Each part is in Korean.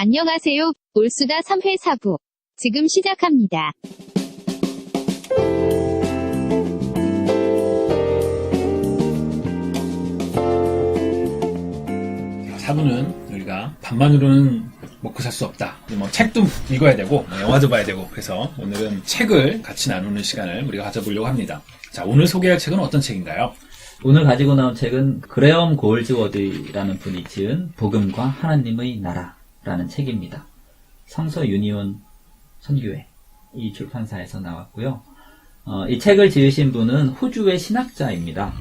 안녕하세요. 올수다 3회 4부. 지금 시작합니다. 4부는 우리가 밥만으로는 먹고 살 수 없다. 뭐 책도 읽어야 되고 영화도 봐야 되고 그래서 오늘은 책을 같이 나누는 시간을 우리가 가져보려고 합니다. 자, 오늘 소개할 책은 어떤 책인가요? 오늘 가지고 나온 책은 그레엄 골즈워드라는 분이 지은 복음과 하나님의 나라라는 책입니다. 성서 유니온 선교회 이 출판사에서 나왔고요. 이 책을 지으신 분은 호주의 신학자입니다.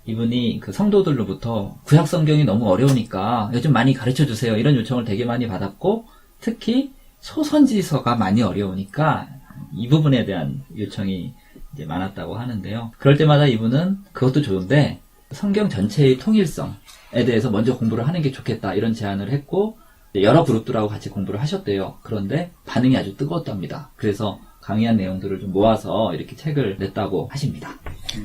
이분이 그 성도들로부터 구약 성경이 너무 어려우니까 요즘 많이 가르쳐 주세요. 이런 요청을 되게 많이 받았고 특히 소선지서가 많이 어려우니까 이 부분에 대한 요청이 이제 많았다고 하는데요. 그럴 때마다 이분은 그것도 좋은데 성경 전체의 통일성에 대해서 먼저 공부를 하는 게 좋겠다 이런 제안을 했고 여러 그룹들하고 같이 공부를 하셨대요. 그런데 반응이 아주 뜨거웠답니다. 그래서 강의한 내용들을 좀 모아서 이렇게 책을 냈다고 하십니다.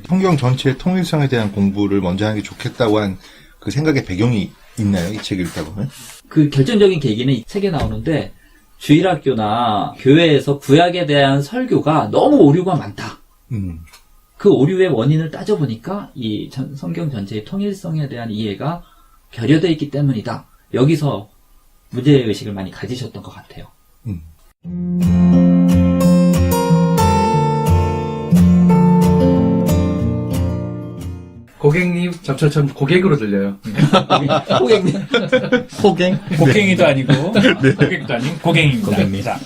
성경 전체의 통일성에 대한 공부를 먼저 하는 게 좋겠다고 한 그 생각의 배경이 있나요? 이 책을 읽다 보면? 그 결정적인 계기는 이 책에 나오는데 주일학교나 교회에서 구약에 대한 설교가 너무 오류가 많다. 그 오류의 원인을 따져보니까 이 성경 전체의 통일성에 대한 이해가 결여되어 있기 때문이다. 여기서 문제의식을 많이 가지셨던 것 같아요. 고객님, 저처럼 고객으로 들려요. 고객님. 호갱? 곡괭이도 아니고 고객도 아닌 고갱입니다. 고갱입니다.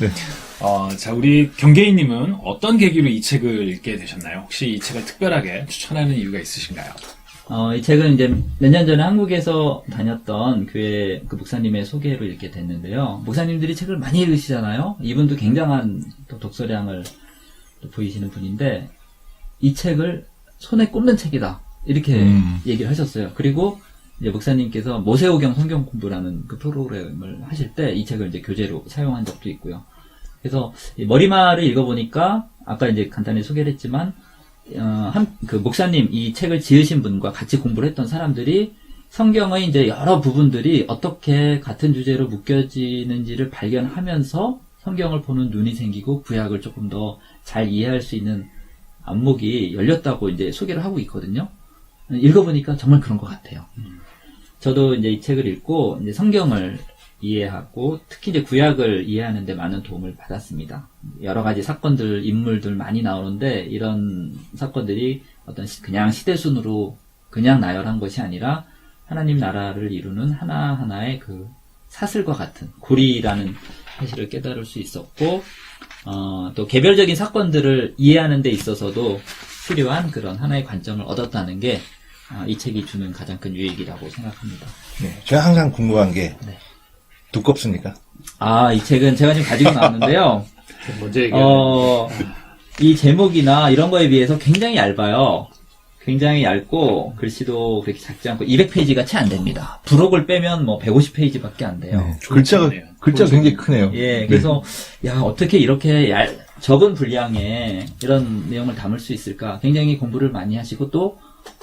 자, 우리 경계인님은 어떤 계기로 이 책을 읽게 되셨나요? 혹시 이 책을 특별하게 추천하는 이유가 있으신가요? 이 책은 이제 몇 년 전에 한국에서 다녔던 교회 그 목사님의 소개로 읽게 됐는데요. 목사님들이 책을 많이 읽으시잖아요. 이분도 굉장한 또 독서량을 또 보이시는 분인데 이 책을 손에 꼽는 책이다. 이렇게 얘기를 하셨어요. 그리고 이제 목사님께서 모세오경 성경 공부라는 그 프로그램을 하실 때 이 책을 이제 교재로 사용한 적도 있고요. 그래서 이 머리말을 읽어보니까 아까 이제 간단히 소개를 했지만 그 목사님 이 책을 지으신 분과 같이 공부를 했던 사람들이 성경의 이제 여러 부분들이 어떻게 같은 주제로 묶여지는지를 발견하면서 성경을 보는 눈이 생기고 구약을 조금 더 잘 이해할 수 있는 안목이 열렸다고 이제 소개를 하고 있거든요. 읽어보니까 정말 그런 것 같아요. 저도 이제 이 책을 읽고 이제 성경을 이해하고 특히 이제 구약을 이해하는 데 많은 도움을 받았습니다. 여러 가지 사건들, 인물들 많이 나오는데 이런 사건들이 어떤 그냥 시대순으로 그냥 나열한 것이 아니라 하나님 나라를 이루는 하나하나의 그 사슬과 같은 고리라는 사실을 깨달을 수 있었고 또 개별적인 사건들을 이해하는 데 있어서도 필요한 그런 하나의 관점을 얻었다는 게 이 책이 주는 가장 큰 유익이라고 생각합니다. 네. 제가 항상 궁금한 게 네. 두껍습니까? 이 책은 제가 지금 가지고 나왔는데요. 먼저 얘기하는 이 제목이나 이런 거에 비해서 굉장히 얇아요. 굉장히 얇고 글씨도 그렇게 작지 않고 200페이지가 채 안 됩니다. 부록을 빼면 뭐 150페이지밖에 안 돼요. 네. 글자가 굉장히 크네요. 예, 그래서 어떻게 이렇게 적은 분량에 이런 내용을 담을 수 있을까? 굉장히 공부를 많이 하시고 또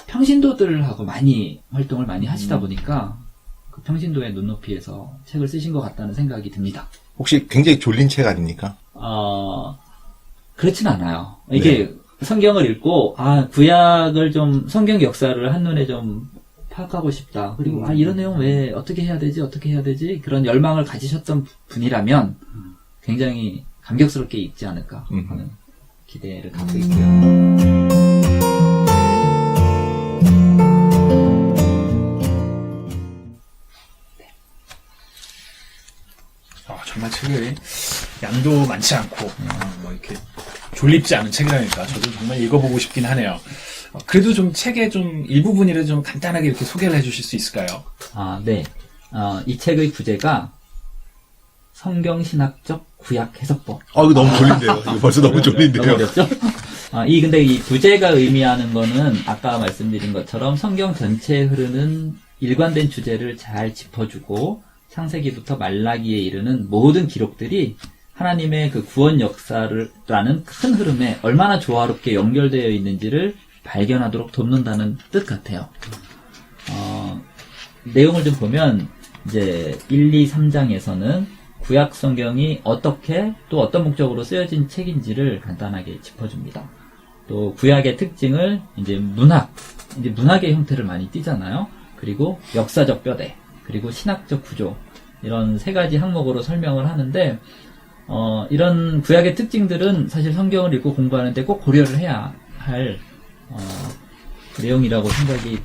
평신도들하고 많이 활동을 많이 하시다 보니까 그 평신도의 눈높이에서 책을 쓰신 것 같다는 생각이 듭니다. 혹시 굉장히 졸린 책 아닙니까? 그렇진 않아요. 이게 성경을 읽고 구약을 좀 성경 역사를 한눈에 좀 파악하고 싶다. 그리고 이런 내용 왜 어떻게 해야 되지 그런 열망을 가지셨던 분이라면 굉장히 감격스럽게 읽지 않을까 하는 기대를 갖고 있고요. 정말 책이 양도 많지 않고 뭐 이렇게 졸립지 않은 책이라니까 저도 정말 읽어보고 싶긴 하네요. 그래도 좀 책의 좀 일부분이라도 좀 간단하게 이렇게 소개를 해주실 수 있을까요? 네. 이 책의 부제가 성경신학적 구약 해석법. 이거 너무 졸린데요. 이거 벌써 너무 졸린데요. 너무 어렵죠? 근데 이 부제가 의미하는 거는 아까 말씀드린 것처럼 성경 전체에 흐르는 일관된 주제를 잘 짚어주고 창세기부터 말라기에 이르는 모든 기록들이 하나님의 그 구원 역사라는 큰 흐름에 얼마나 조화롭게 연결되어 있는지를 발견하도록 돕는다는 뜻 같아요. 내용을 좀 보면 이제 1, 2, 3장에서는 구약 성경이 어떻게 또 어떤 목적으로 쓰여진 책인지를 간단하게 짚어줍니다. 또 구약의 특징을 이제 문학의 형태를 많이 띠잖아요. 그리고 역사적 뼈대, 그리고 신학적 구조, 이런 세 가지 항목으로 설명을 하는데, 이런 구약의 특징들은 사실 성경을 읽고 공부하는데 꼭 고려를 해야 할 내용이라고 생각이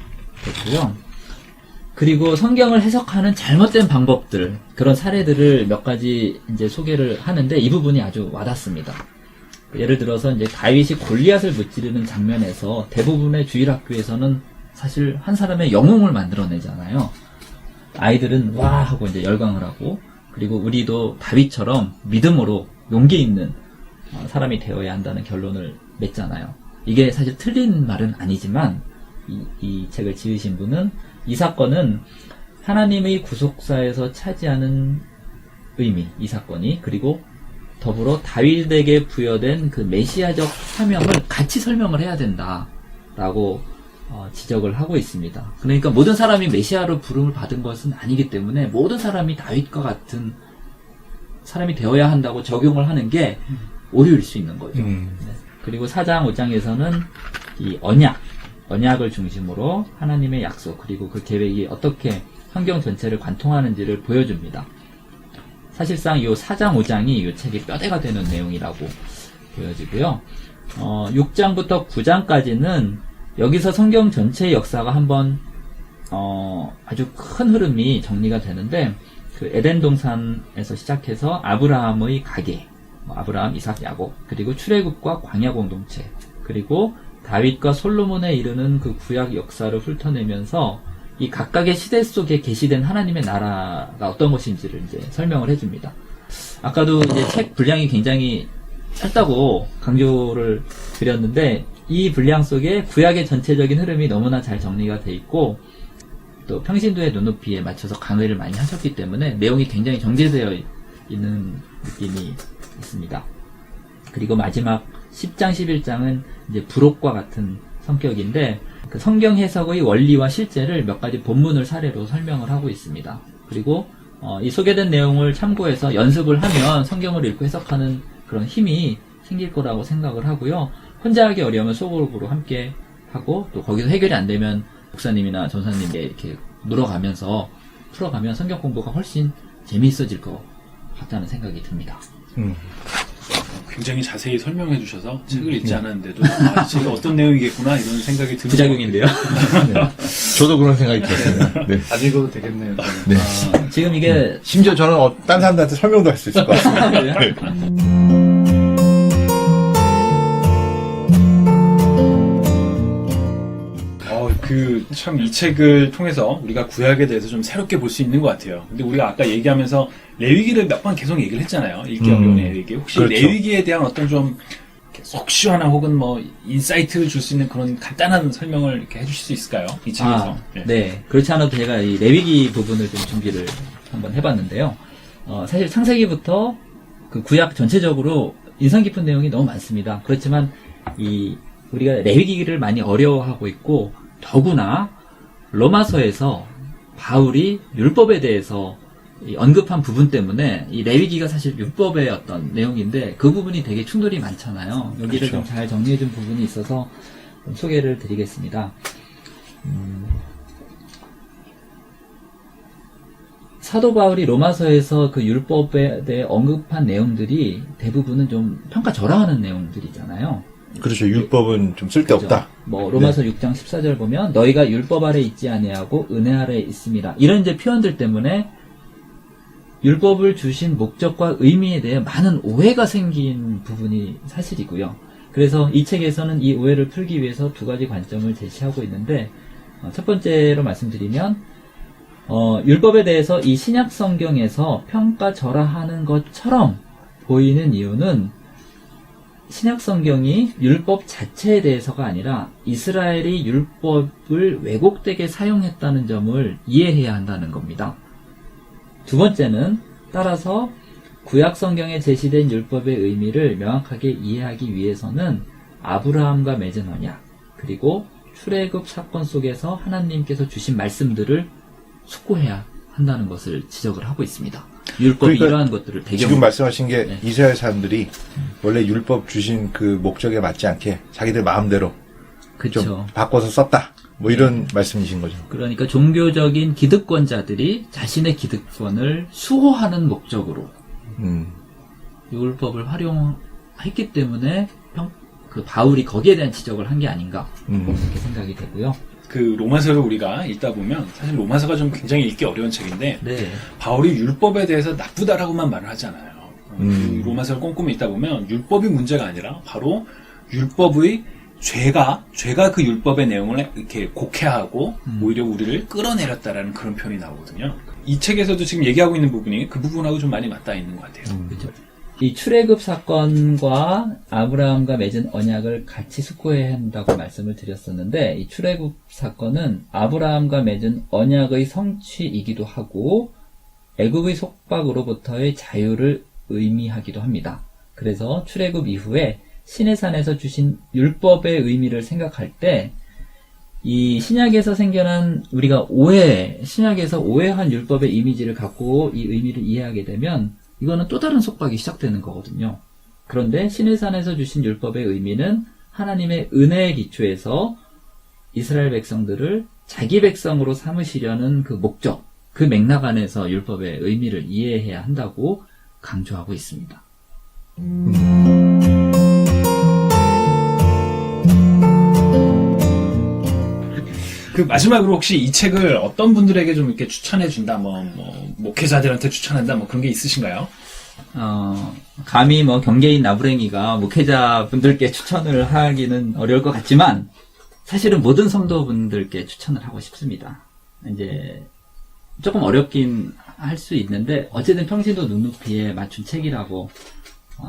됐고요. 그리고 성경을 해석하는 잘못된 방법들, 그런 사례들을 몇 가지 이제 소개를 하는데, 이 부분이 아주 와닿습니다. 예를 들어서 이제 다윗이 골리앗을 무찌르는 장면에서 대부분의 주일학교에서는 사실 한 사람의 영웅을 만들어내잖아요. 아이들은 와 하고 이제 열광을 하고, 그리고 우리도 다윗처럼 믿음으로 용기 있는 사람이 되어야 한다는 결론을 맺잖아요. 이게 사실 틀린 말은 아니지만, 이 책을 지으신 분은 이 사건은 하나님의 구속사에서 차지하는 의미, 이 사건이, 그리고 더불어 다윗에게 부여된 그 메시아적 사명을 같이 설명을 해야 된다라고 지적을 하고 있습니다. 그러니까 모든 사람이 메시아로 부름을 받은 것은 아니기 때문에 모든 사람이 다윗과 같은 사람이 되어야 한다고 적용을 하는 게 오류일 수 있는 거죠. 네. 그리고 4장, 5장에서는 이 언약을 중심으로 하나님의 약속, 그리고 그 계획이 어떻게 환경 전체를 관통하는지를 보여줍니다. 사실상 이 4장, 5장이 이 책의 뼈대가 되는 내용이라고 보여지고요. 6장부터 9장까지는 여기서 성경 전체의 역사가 한번 아주 큰 흐름이 정리가 되는데, 그 에덴 동산에서 시작해서 아브라함의 가계, 아브라함, 이삭, 야곱, 그리고 출애굽과 광야 공동체, 그리고 다윗과 솔로몬에 이르는 그 구약 역사를 훑어내면서 이 각각의 시대 속에 계시된 하나님의 나라가 어떤 것인지를 이제 설명을 해줍니다. 아까도 이제 책 분량이 굉장히 짧다고 강조를 드렸는데, 이 분량 속에 구약의 전체적인 흐름이 너무나 잘 정리가 돼 있고, 또 평신도의 눈높이에 맞춰서 강의를 많이 하셨기 때문에 내용이 굉장히 정제되어 있는 느낌이 있습니다. 그리고 마지막 10장, 11장은 이제 부록과 같은 성격인데, 그 성경 해석의 원리와 실제를 몇 가지 본문을 사례로 설명을 하고 있습니다. 그리고 이 소개된 내용을 참고해서 연습을 하면 성경을 읽고 해석하는 그런 힘이 생길 거라고 생각을 하고요. 혼자 하기 어려우면 소그룹으로 함께 하고, 또 거기서 해결이 안 되면 목사님이나 전사님께 이렇게 물어가면서 풀어가면 성경 공부가 훨씬 재미있어질 것 같다는 생각이 듭니다. 굉장히 자세히 설명해 주셔서 책을 읽지 않았는데도 이 책이 어떤 내용이겠구나 이런 생각이 드는 부작용인데요. 네. 저도 그런 생각이 들었어요. 네. 안 읽어도 되겠네요. 네. 지금 이게 심지어 저는 딴 사람들한테 설명도 할 수 있을 것 같습니다. 네. 참 이 책을 통해서 우리가 구약에 대해서 좀 새롭게 볼 수 있는 것 같아요. 근데 우리가 아까 얘기하면서 레위기를 몇 번 계속 얘기를 했잖아요. 읽기 어려운 레위기. 혹시 그렇죠. 레위기에 대한 어떤 좀 속 시원한 혹은 뭐 인사이트를 줄 수 있는 그런 간단한 설명을 이렇게 해주실 수 있을까요? 이 책에서. 네. 그렇지 않아도 제가 이 레위기 부분을 좀 준비를 한번 해봤는데요. 사실 창세기부터 그 구약 전체적으로 인상 깊은 내용이 너무 많습니다. 그렇지만 우리가 레위기를 많이 어려워하고 있고, 더구나 로마서에서 바울이 율법에 대해서 언급한 부분 때문에 이 레위기가 사실 율법의 어떤 내용인데, 그 부분이 되게 충돌이 많잖아요. 여기를 그렇죠. 좀 잘 정리해준 부분이 있어서 좀 소개를 드리겠습니다. 사도 바울이 로마서에서 그 율법에 대해 언급한 내용들이 대부분은 좀 평가절하하는 내용들이잖아요. 그렇죠. 율법은 좀 쓸데없다. 뭐 로마서 6장 14절 보면 너희가 율법 아래 있지 아니하고 은혜 아래 있음이라, 이런 이제 표현들 때문에 율법을 주신 목적과 의미에 대해 많은 오해가 생긴 부분이 사실이고요. 그래서 이 책에서는 이 오해를 풀기 위해서 두 가지 관점을 제시하고 있는데, 첫 번째로 말씀드리면 율법에 대해서 이 신약 성경에서 평가절하하는 것처럼 보이는 이유는 신약 성경이 율법 자체에 대해서가 아니라 이스라엘이 율법을 왜곡되게 사용했다는 점을 이해해야 한다는 겁니다. 두 번째는 따라서 구약 성경에 제시된 율법의 의미를 명확하게 이해하기 위해서는 아브라함과 맺은 언약, 그리고 출애굽 사건 속에서 하나님께서 주신 말씀들을 숙고해야 한다는 것을 지적을 하고 있습니다. 율법이 그러니까 이러한 것들을 배경 지금 말씀하신 게 네. 이스라엘 사람들이 원래 율법 주신 그 목적에 맞지 않게 자기들 마음대로 그렇죠. 좀 바꿔서 썼다. 뭐 이런 말씀이신 거죠. 그러니까 종교적인 기득권자들이 자신의 기득권을 수호하는 목적으로 율법을 활용했기 때문에 그 바울이 거기에 대한 지적을 한 게 아닌가 그렇게 생각이 되고요. 그 로마서를 우리가 읽다 보면 사실 로마서가 좀 굉장히 읽기 어려운 책인데 네, 바울이 율법에 대해서 나쁘다라고만 말을 하잖아요. 그 로마서를 꼼꼼히 읽다 보면 율법이 문제가 아니라 바로 율법의 죄가 그 율법의 내용을 이렇게 곡해하고 오히려 우리를 끌어내렸다라는 그런 표현이 나오거든요. 이 책에서도 지금 얘기하고 있는 부분이 그 부분하고 좀 많이 맞닿아 있는 것 같아요. 그렇죠. 이 출애굽 사건과 아브라함과 맺은 언약을 같이 숙고해야 한다고 말씀을 드렸었는데, 이 출애굽 사건은 아브라함과 맺은 언약의 성취이기도 하고 애굽의 속박으로부터의 자유를 의미하기도 합니다. 그래서 출애굽 이후에 시내산에서 주신 율법의 의미를 생각할 때 이 신약에서 생겨난 우리가 신약에서 오해한 율법의 이미지를 갖고 이 의미를 이해하게 되면 이거는 또 다른 속박이 시작되는 거거든요. 그런데 시내산에서 주신 율법의 의미는 하나님의 은혜의 기초에서 이스라엘 백성들을 자기 백성으로 삼으시려는 그 목적, 그 맥락 안에서 율법의 의미를 이해해야 한다고 강조하고 있습니다. 그 마지막으로 혹시 이 책을 어떤 분들에게 좀 이렇게 추천해준다, 목회자들한테 추천한다, 그런 게 있으신가요? 감히 경계인 나부랭이가 목회자분들께 추천을 하기는 어려울 것 같지만, 사실은 모든 성도분들께 추천을 하고 싶습니다. 이제, 조금 어렵긴 할 수 있는데, 어쨌든 평신도 눈높이에 맞춘 책이라고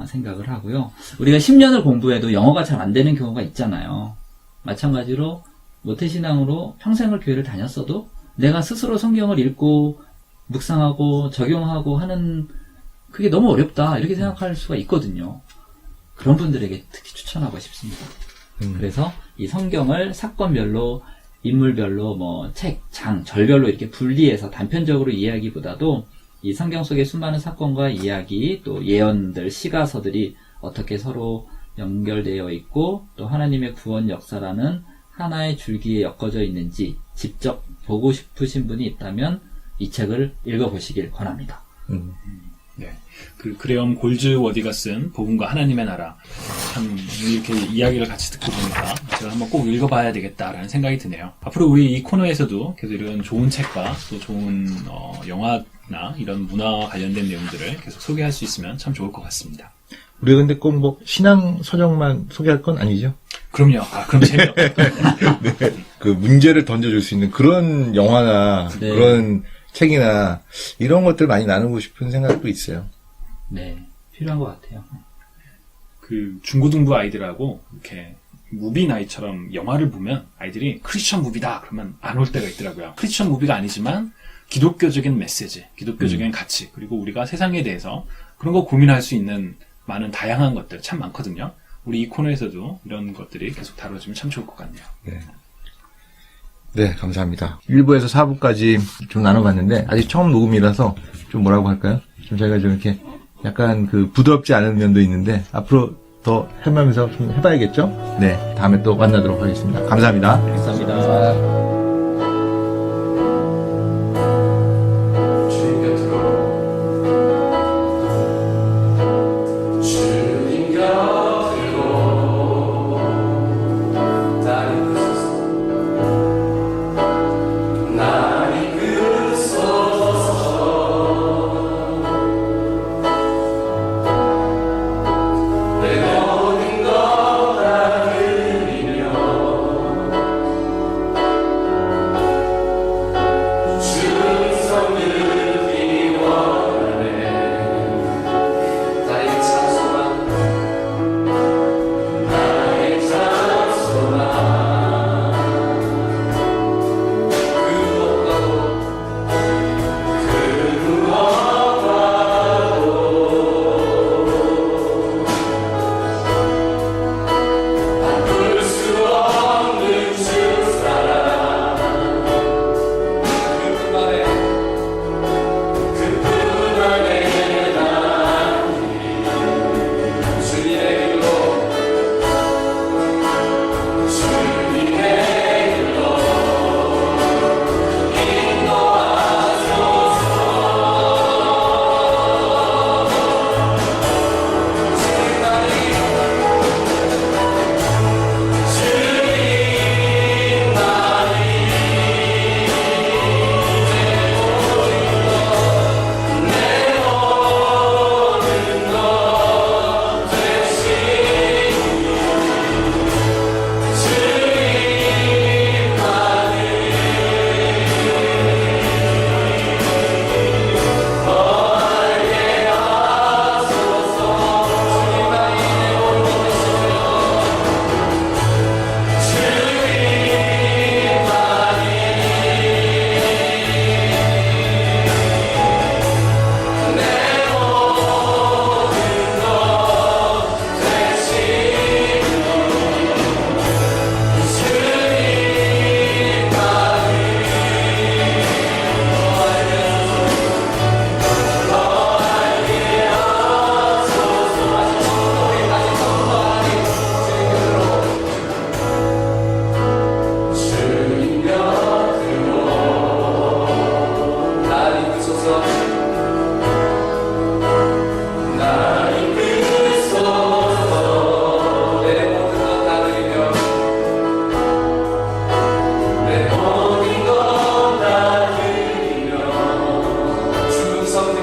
생각을 하고요. 우리가 10년을 공부해도 영어가 잘 안 되는 경우가 있잖아요. 마찬가지로, 모태신앙으로 평생을 교회를 다녔어도 내가 스스로 성경을 읽고 묵상하고 적용하고 하는 그게 너무 어렵다 이렇게 생각할 수가 있거든요. 그런 분들에게 특히 추천하고 싶습니다. 그래서 이 성경을 사건별로 인물별로 책, 장, 절별로 이렇게 분리해서 단편적으로 이해하기보다도 이 성경 속의 수많은 사건과 이야기 또 예언들, 시가서들이 어떻게 서로 연결되어 있고 또 하나님의 구원 역사라는 하나의 줄기에 엮어져 있는지 직접 보고 싶으신 분이 있다면 이 책을 읽어보시길 권합니다. 네. 그 그레엄 골즈워디가 쓴 복음과 하나님의 나라, 참 이렇게 이야기를 같이 듣고 보니까 제가 한번 꼭 읽어봐야 되겠다라는 생각이 드네요. 앞으로 우리 이 코너에서도 계속 이런 좋은 책과 또 좋은 영화나 이런 문화와 관련된 내용들을 계속 소개할 수 있으면 참 좋을 것 같습니다. 우리가 근데 꼭 신앙 서적만 소개할 건 아니죠? 그럼요. 그럼 재미없다. 네. 그 문제를 던져줄 수 있는 그런 영화나 네. 그런 책이나 이런 것들 많이 나누고 싶은 생각도 있어요. 네, 필요한 것 같아요. 그 중고등부 아이들하고 이렇게 무비 나이처럼 영화를 보면 아이들이 크리스천 무비다 그러면 안 올 때가 있더라고요. 크리스천 무비가 아니지만 기독교적인 메시지, 기독교적인 가치, 그리고 우리가 세상에 대해서 그런 거 고민할 수 있는 많은 다양한 것들 참 많거든요. 우리 이 코너에서도 이런 것들이 계속 다뤄지면 참 좋을 것 같네요. 네. 네, 감사합니다. 1부에서 4부까지 좀 나눠봤는데, 아직 처음 녹음이라서 좀 뭐라고 할까요? 좀 저희가 좀 이렇게 약간 부드럽지 않은 면도 있는데, 앞으로 더 해보면서 좀 해봐야겠죠? 네, 다음에 또 만나도록 하겠습니다. 감사합니다. 감사합니다. 사모님